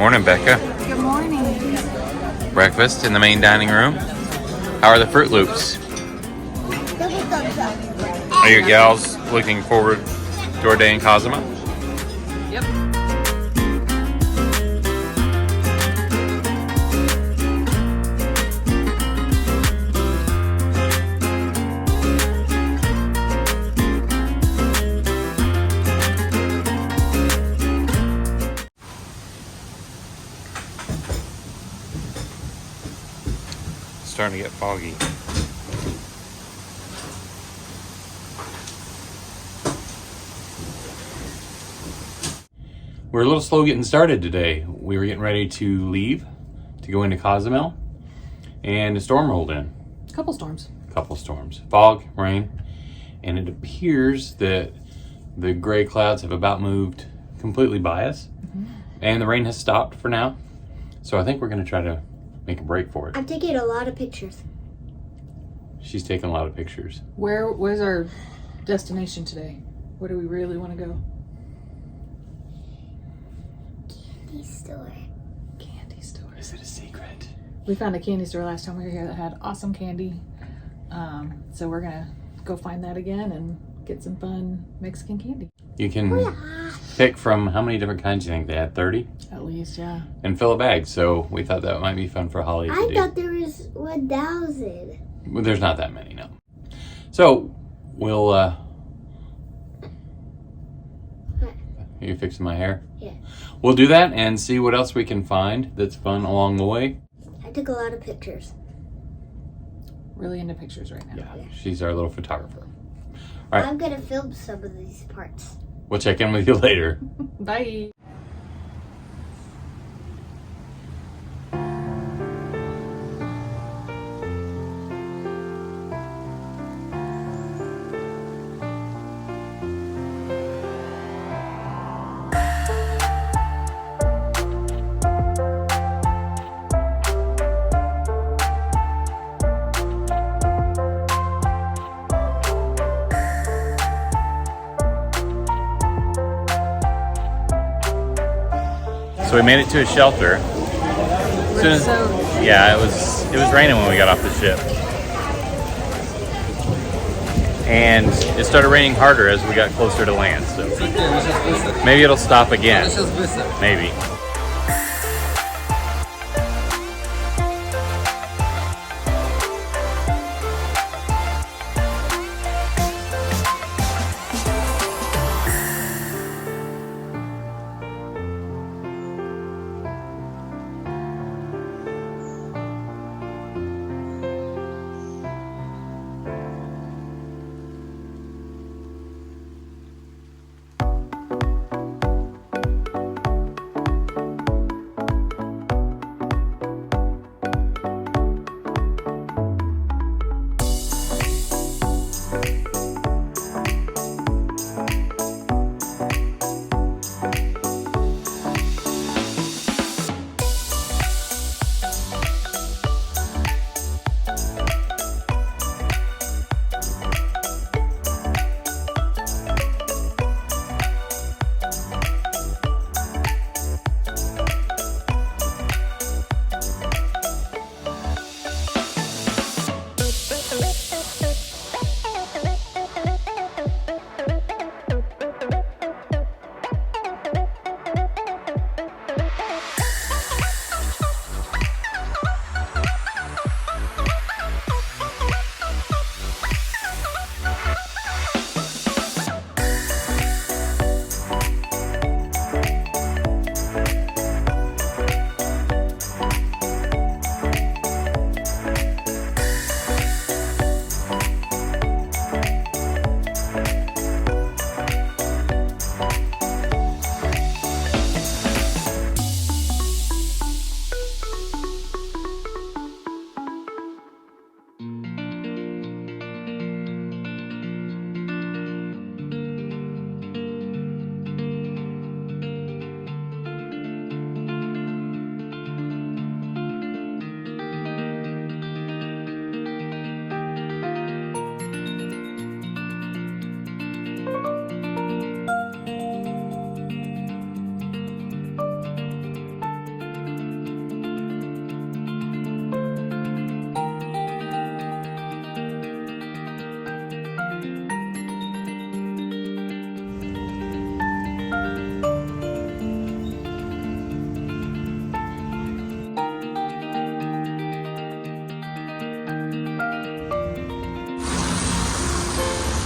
Morning, Becca. Good morning. Breakfast in the main dining room. How are the Fruit Loops? Double thumbs up. Are your gals looking forward to our day in Cozumel? Yep. Starting to get foggy. We're a little slow getting started today. We were getting ready to leave to go into Cozumel, and a storm rolled in. Couple storms. Couple storms. Fog, rain, and it appears that the gray clouds have about moved completely by us, and the rain has stopped for now. So I think we're going to try to make a break for it. I'm taking a lot of pictures. She's taking a lot of pictures. Where's our destination today? Where do we really want to go? Candy store. Candy store. Is it a secret? We found a candy store last time we were here that had awesome candy. So we're gonna go find that again and get some fun Mexican candy. You can pick from how many different kinds you think they had? 30? At least, yeah. And fill a bag. So we thought that might be fun for Holly to I do. thought there was 1,000. Well, there's not that many, no. So we'll Are you fixing my hair? Yeah. We'll do that and see what else we can find that's fun along the way. I took a lot of pictures. Really into pictures right now. Yeah, she's our little photographer. All right. I'm gonna film some of these parts. We'll check in with you later. Bye. So we made it to a shelter. Yeah, it was raining when we got off the ship. And it started raining harder as we got closer to land. So maybe it'll stop again. Maybe.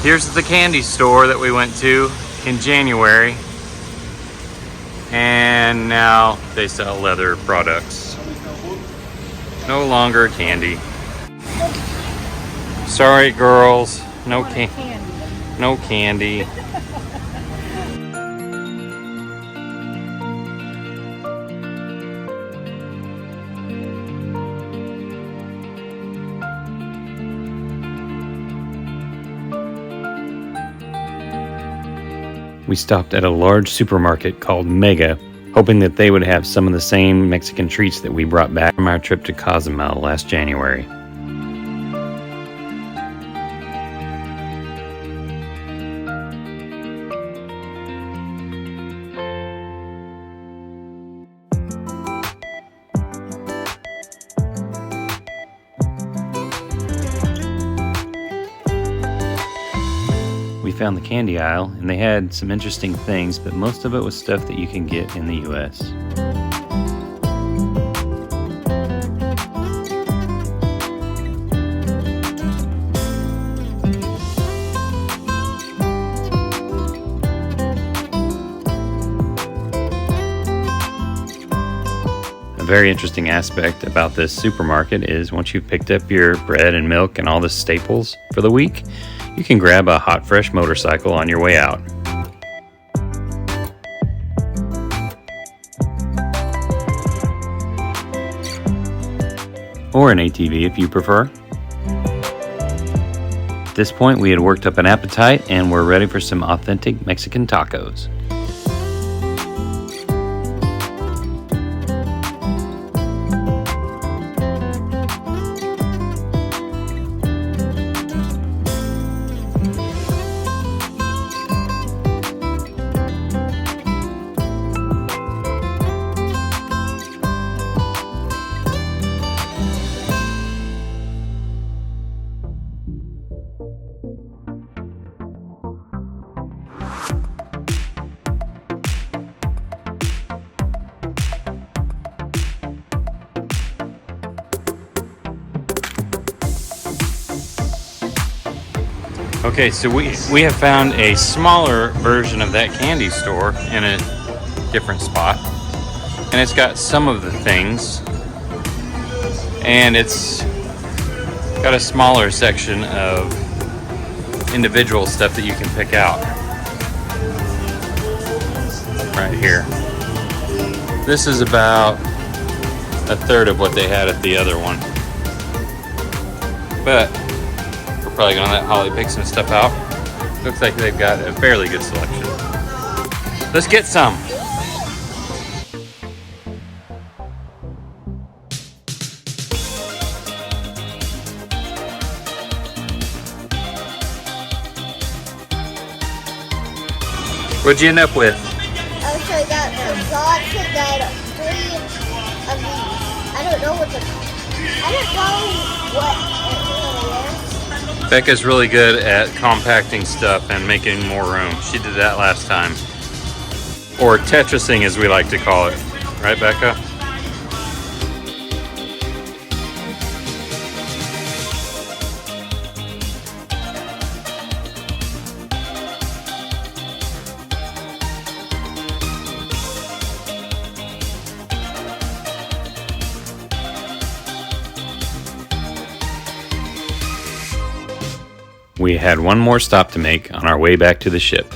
Here's the candy store that we went to in January. And now they sell leather products. No longer candy. Sorry, girls. No candy. No candy. We stopped at a large supermarket called Mega, hoping that they would have some of the same Mexican treats that we brought back from our trip to Cozumel last January. We found the candy aisle, and they had some interesting things, but most of it was stuff that you can get in the US. A very interesting aspect about this supermarket is once you've picked up your bread and milk and all the staples for the week, you can grab a hot, fresh motorcycle on your way out. Or an ATV if you prefer. At this point, we had worked up an appetite and we're ready for some authentic Mexican tacos. Okay, so we have found a smaller version of that candy store in a different spot. And it's got some of the things. And it's got a smaller section of individual stuff that you can pick out. Right here. This is about a third of what they had at the other one. But probably gonna let Holly pick some stuff out. Looks like they've got a fairly good selection. Let's get some. What'd you end up with? So I got some lots and then 3 of these. I don't know what it really is. Becca's really good at compacting stuff and making more room. She did that last time. Or Tetrising, as we like to call it. Right, Becca? We had one more stop to make on our way back to the ship.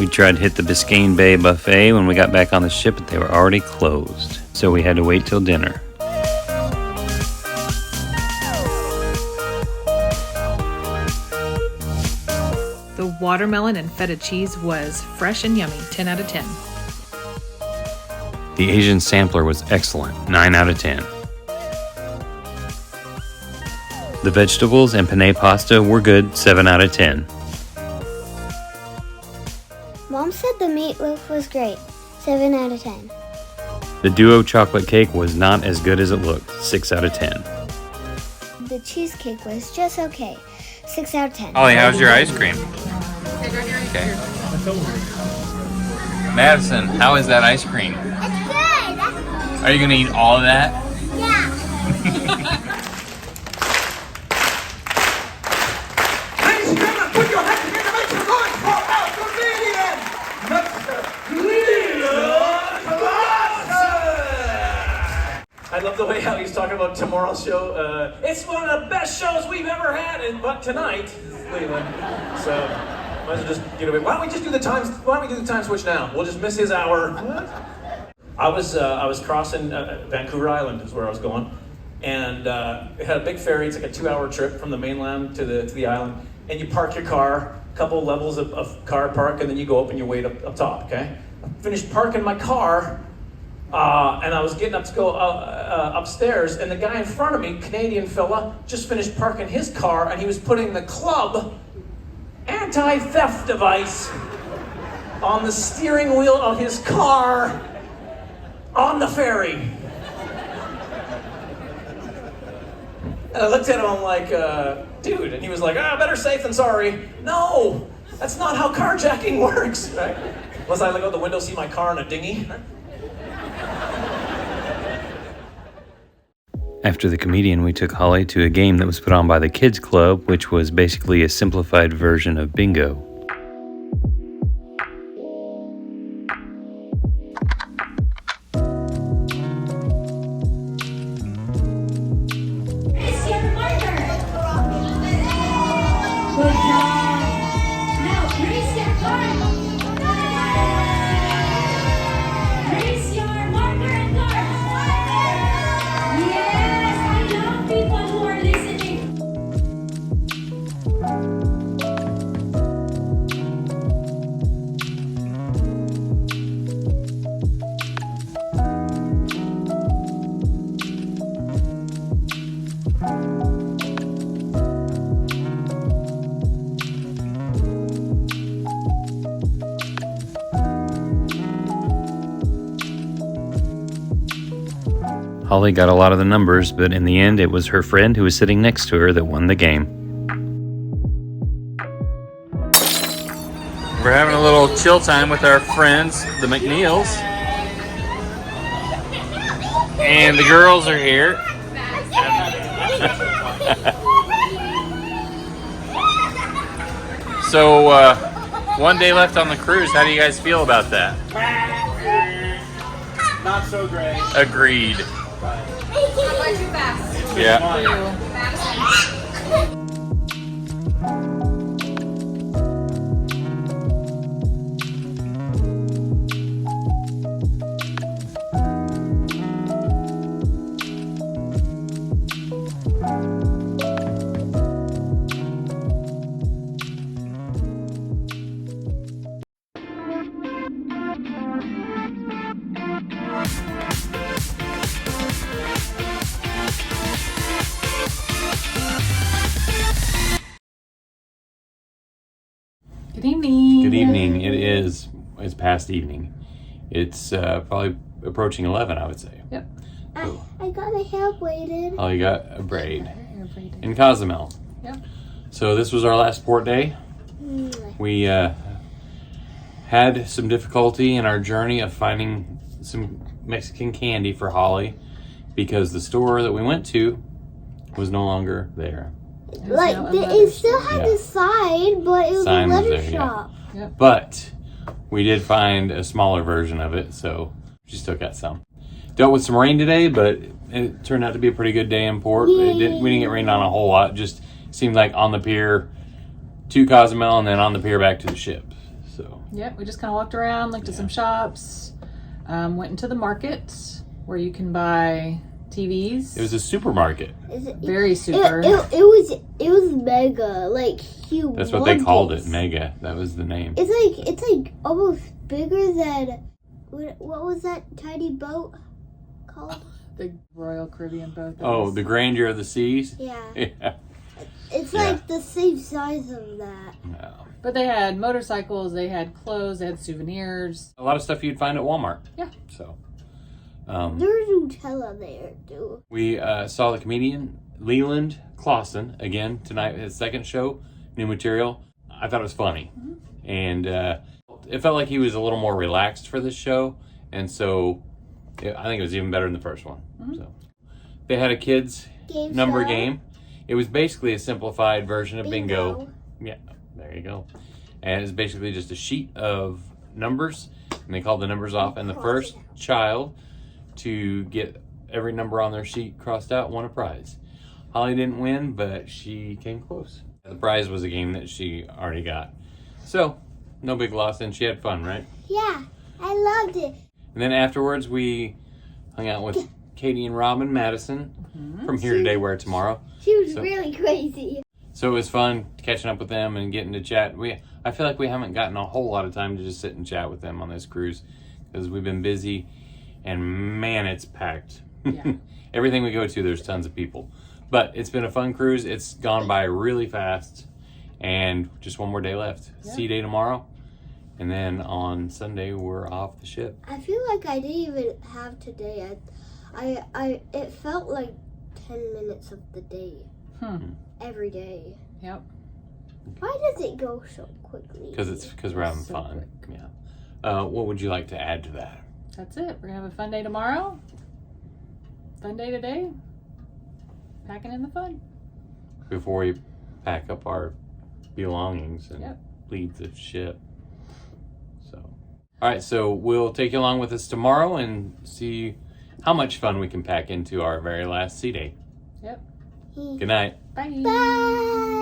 We tried to hit the Biscayne Bay buffet when we got back on the ship, but they were already closed. So we had to wait till dinner. The watermelon and feta cheese was fresh and yummy, 10 out of 10. The Asian sampler was excellent, 9 out of 10. The vegetables and penne pasta were good, 7 out of 10. Mom said the meatloaf was great. 7 out of 10. The duo chocolate cake was not as good as it looked, 6 out of 10. The cheesecake was just okay. 6 out of 10. Ollie, how's your ice cream? Okay. Madison, how is that ice cream? It's good. Are you gonna eat all of that? Yeah. Ladies and gentlemen, put your hands together, make some noise for our comedian, Mr. Leon Colossus! I love the way how he's talking about tomorrow's show. It's one of the best shows we've ever had, but tonight, Leland. So, might as well just get away. Why don't we just do the times? Why don't we do the time switch now? We'll just miss his hour. I was crossing Vancouver Island is where I was going, and it had a big ferry. It's like a 2-hour trip from the mainland to the island, and you park your car, a couple levels of car park, and then you go up and you wait up top. Okay, I finished parking my car, and I was getting up to go upstairs, and the guy in front of me, Canadian fella, just finished parking his car, and he was putting the club anti-theft device on the steering wheel of his car on the ferry. And I looked at him, I'm like, dude, and he was like, better safe than sorry. No, that's not how carjacking works, right? Unless I look out the window, see my car in a dinghy. After the comedian, we took Holly to a game that was put on by the Kids Club, which was basically a simplified version of bingo. Holly got a lot of the numbers, but in the end, it was her friend who was sitting next to her that won the game. We're having a little chill time with our friends, the McNeils. And the girls are here. So, one day left on the cruise. How do you guys feel about that? Not so great. Agreed. How about you fast? Yeah. Good evening. Good evening. It's past evening. It's probably approaching 11, I would say. Yep. I got my hair braided. Oh, you got a braid. Hair braided. In Cozumel. Yep. So this was our last port day. We had some difficulty in our journey of finding some Mexican candy for Holly because the store that we went to was no longer there. Like, it still had the sign, but it was Sign a was letter there, shop. Yeah. But we did find a smaller version of it, so she still got some. Dealt with some rain today, but it turned out to be a pretty good day in port. We didn't get rained on a whole lot. Just seemed like on the pier to Cozumel and then on the pier back to the ship. So Yep, we just kind of walked around, looked at some shops, went into the market where you can buy TVs. it was a supermarket. Very super. It was mega, like huge. That's what they called it, Mega. That was the name. It's like almost bigger than what was that tiny boat called? The Royal Caribbean boat. Oh, the grandeur of the seas. Yeah. Yeah. It's Yeah. like the same size of that. No. But they had motorcycles, they had clothes, they had souvenirs. A lot of stuff you'd find at Walmart. Yeah. So There's Nutella there too. we saw the comedian Leland Clausen again tonight. His second show, new material. I thought it was funny, and it felt like he was a little more relaxed for this show, and so I think it was even better than the first one. So they had a kids number game. It was basically a simplified version of bingo. Yeah, there you go. And it's basically just a sheet of numbers, and they called the numbers off, and the first child to get every number on their sheet crossed out won a prize. Holly didn't win, but she came close. The prize was a game that she already got. So, no big loss, and she had fun, right? Yeah, I loved it. And then afterwards, we hung out with Katie and Robin Madison from Here Today, Where Tomorrow. She was really crazy. So it was fun catching up with them and getting to chat. I feel like we haven't gotten a whole lot of time to just sit and chat with them on this cruise because we've been busy, and man, it's packed. Yeah. Everything we go to, there's tons of people. But it's been a fun cruise. It's gone by really fast, and just one more day left. Yeah. Sea day tomorrow, and then on Sunday we're off the ship. I feel like I didn't even have today. It felt like 10 minutes of the day. Every day. Yep. Why does it go so quickly? Because we're having So fun. Yeah. What would you like to add to that? That's it. We're going to have a fun day tomorrow. Fun day today. Packing in the fun. Before we pack up our belongings and Yep. leave the ship. So, all right. So we'll take you along with us tomorrow and see how much fun we can pack into our very last sea day. Yep. Good night. Bye. Bye.